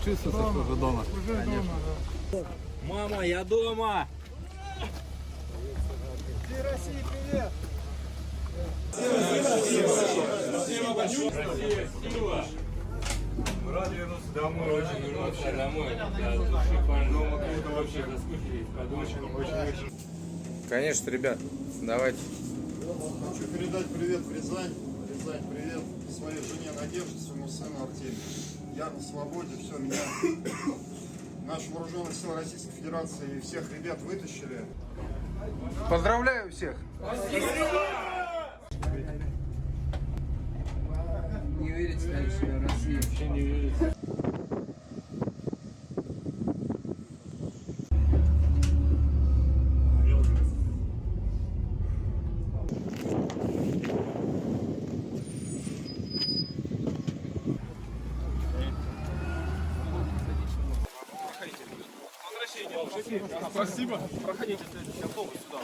чувствуется, что уже дома. Уже дома, да. Мама, я дома! Ты России, привет! Спасибо большое! Россия, сила! Мы рады вернуться домой, очень вернуться домой. Да, шикарно. Дома круто вообще, соскучились по дочкам, очень-очень. Конечно, ребят, давайте. Хочу передать привет в Рязань. Рязань, привет своей жене Надежде, своему сыну Артемию. Я на свободе, все, меня наши вооруженные силы Российской Федерации и всех ребят вытащили. Поздравляю всех! Не верите дальше в Россию? Вообще не верится. Спасибо. Проходите, следующий автобус сюда.